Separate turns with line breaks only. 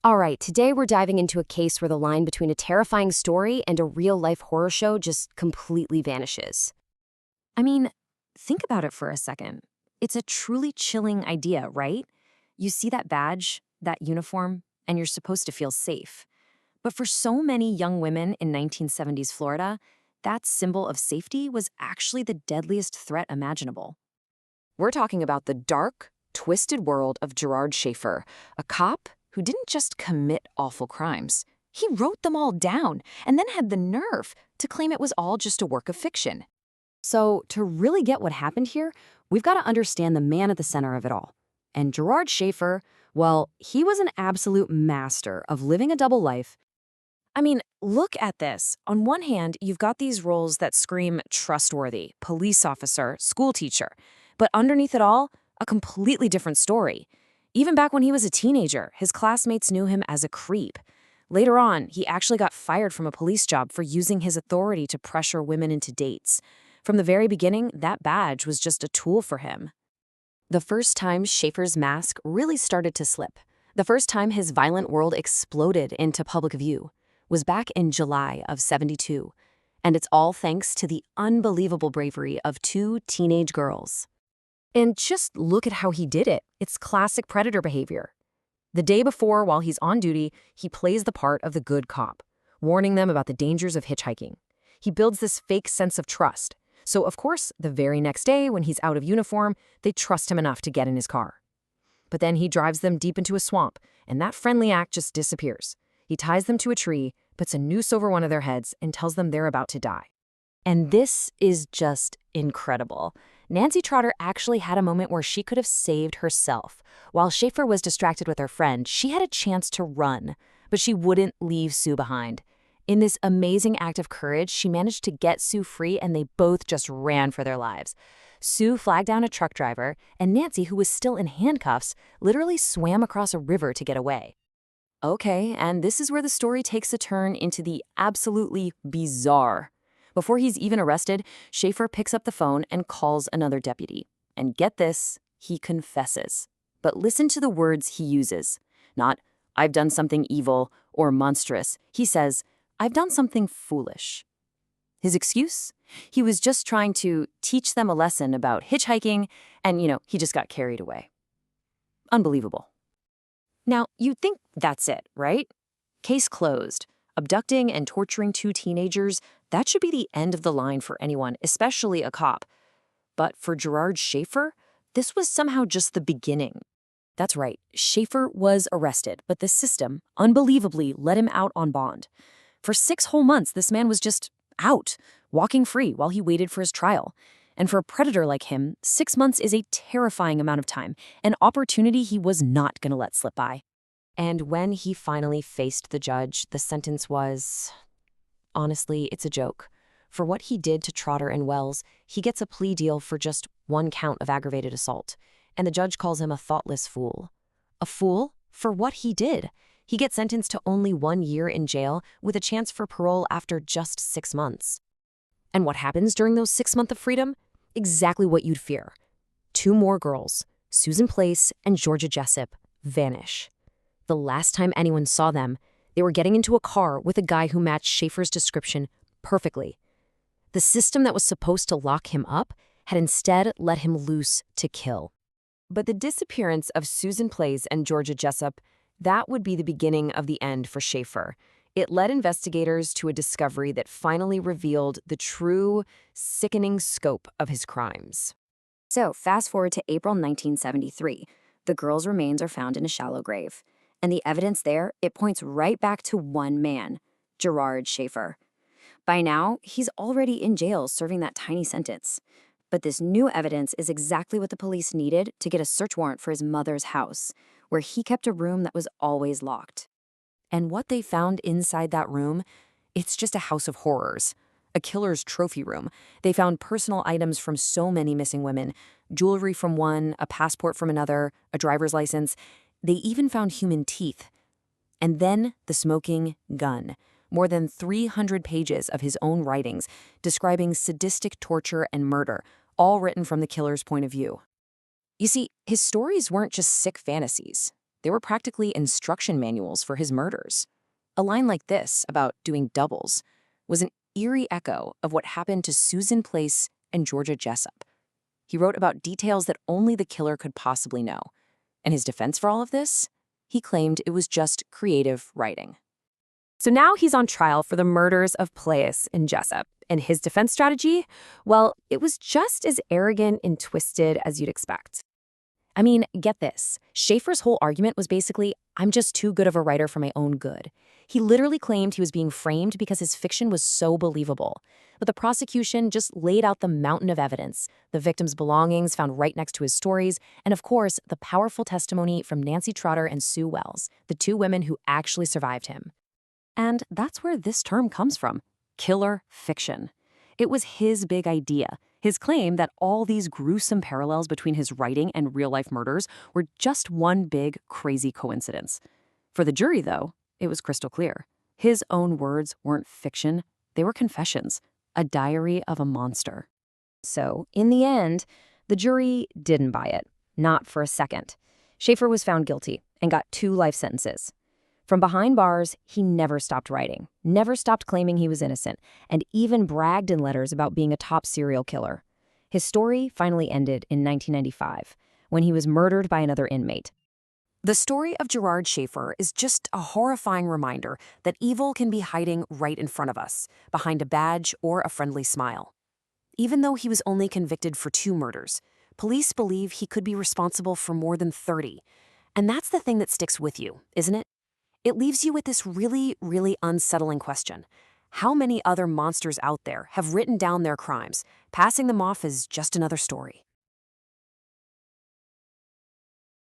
All right, today we're diving into a case where the line between a terrifying story and a real-life horror show just completely vanishes. I mean, think about it for a second. It's a truly chilling idea, right? You see that badge, that uniform, and you're supposed to feel safe. But for so many young women in 1970s Florida, that symbol of safety was actually the deadliest threat imaginable. We're talking about the dark, twisted world of Gerard Schaefer, a cop who didn't just commit awful crimes. He wrote them all down and then had the nerve to claim it was all just a work of fiction. So, to really get what happened here, we've got to understand the man at the center of it all. And Gerard Schaefer, well, he was an absolute master of living a double life. I mean, look at this. On one hand, you've got these roles that scream trustworthy, police officer, school teacher. But underneath it all, a completely different story. Even back when he was a teenager, his classmates knew him as a creep. Later on, he actually got fired from a police job for using his authority to pressure women into dates. From the very beginning, that badge was just a tool for him. The first time Schaefer's mask really started to slip, the first time his violent world exploded into public view, was back in July of '72. And it's all thanks to the unbelievable bravery of two teenage girls. And just look at how he did it. It's classic predator behavior. The day before, while he's on duty, he plays the part of the good cop, warning them about the dangers of hitchhiking. He builds this fake sense of trust. So, of course, the very next day, when he's out of uniform, they trust him enough to get in his car. But then he drives them deep into a swamp, and that friendly act just disappears. He ties them to a tree, puts a noose over one of their heads, and tells them they're about to die. And this is just incredible. Nancy Trotter actually had a moment where she could have saved herself. While Schaefer was distracted with her friend, she had a chance to run, but she wouldn't leave Sue behind. In this amazing act of courage, she managed to get Sue free, and they both just ran for their lives. Sue flagged down a truck driver, and Nancy, who was still in handcuffs, literally swam across a river to get away. Okay, and this is where the story takes a turn into the absolutely bizarre. Before he's even arrested, Schaefer picks up the phone and calls another deputy. And get this, he confesses. But listen to the words he uses. Not, "I've done something evil" or monstrous. He says, "I've done something foolish." His excuse? He was just trying to teach them a lesson about hitchhiking, and, he just got carried away. Unbelievable. Now, you'd think that's it, right? Case closed. Abducting and torturing two teenagers, that should be the end of the line for anyone, especially a cop. But for Gerard Schaefer, this was somehow just the beginning. That's right, Schaefer was arrested, but the system, unbelievably, let him out on bond. For 6 whole months, this man was just out, walking free while he waited for his trial. And for a predator like him, 6 months is a terrifying amount of time, an opportunity he was not going to let slip by. And when he finally faced the judge, the sentence was... Honestly, it's a joke. For what he did to Troder and Wells, he gets a plea deal for just 1 count of aggravated assault. And the judge calls him a thoughtless fool. A fool? For what he did. He gets sentenced to only 1 year in jail with a chance for parole after just 6 months. And what happens during those 6 months of freedom? Exactly what you'd fear. 2 more girls, Susan Place and Georgia Jessip, vanish. The last time anyone saw them, they were getting into a car with a guy who matched Schaefer's description perfectly. The system that was supposed to lock him up had instead let him loose to kill. But the disappearance of Susan Place and Georgia Jessip, that would be the beginning of the end for Schaefer. It led investigators to a discovery that finally revealed the true, sickening scope of his crimes. So, fast forward to April 1973. The girls' remains are found in a shallow grave. And the evidence there, it points right back to one man, Gerard Schaefer. By now, he's already in jail serving that tiny sentence. But this new evidence is exactly what the police needed to get a search warrant for his mother's house, where he kept a room that was always locked. And what they found inside that room, it's just a house of horrors. A killer's trophy room. They found personal items from so many missing women, jewelry from one, a passport from another, a driver's license. They even found human teeth. And then the smoking gun. More than 300 pages of his own writings describing sadistic torture and murder, all written from the killer's point of view. You see, his stories weren't just sick fantasies. they were practically instruction manuals for his murders. A line like this about doing doubles was an eerie echo of what happened to Susan Place and Georgia Jessip. He wrote about details that only the killer could possibly know. And his defense for all of this? He claimed it was just creative writing.
So now he's on trial for the murders of Place and Jessip. And his defense strategy? Well, it was just as arrogant and twisted as you'd expect.
I mean, get this. Schaefer's whole argument was basically, I'm just too good of a writer for my own good. He literally claimed he was being framed because his fiction was so believable. But the prosecution just laid out the mountain of evidence, the victim's belongings found right next to his stories, and of course, the powerful testimony from Troder and Sue Wells, the two women who actually survived him. And that's where this term comes from, killer fiction. It was his big idea, his claim that all these gruesome parallels between his writing and real-life murders were just one big, crazy coincidence. For the jury, though, it was crystal clear. His own words weren't fiction, they were confessions, a diary of a monster.
So, in the end, the jury didn't buy it, not for a second. Schaefer was found guilty and got 2 life sentences. From behind bars, he never stopped writing, never stopped claiming he was innocent, and even bragged in letters about being a top serial killer. His story finally ended in 1995, when he was murdered by another inmate.
The story of Gerard Schaefer is just a horrifying reminder that evil can be hiding right in front of us, behind a badge or a friendly smile. Even though he was only convicted for 2 murders, police believe he could be responsible for more than 30. And that's the thing that sticks with you, isn't it? It leaves you with this really, really unsettling question. How many other monsters out there have written down their crimes, passing them off as just another story?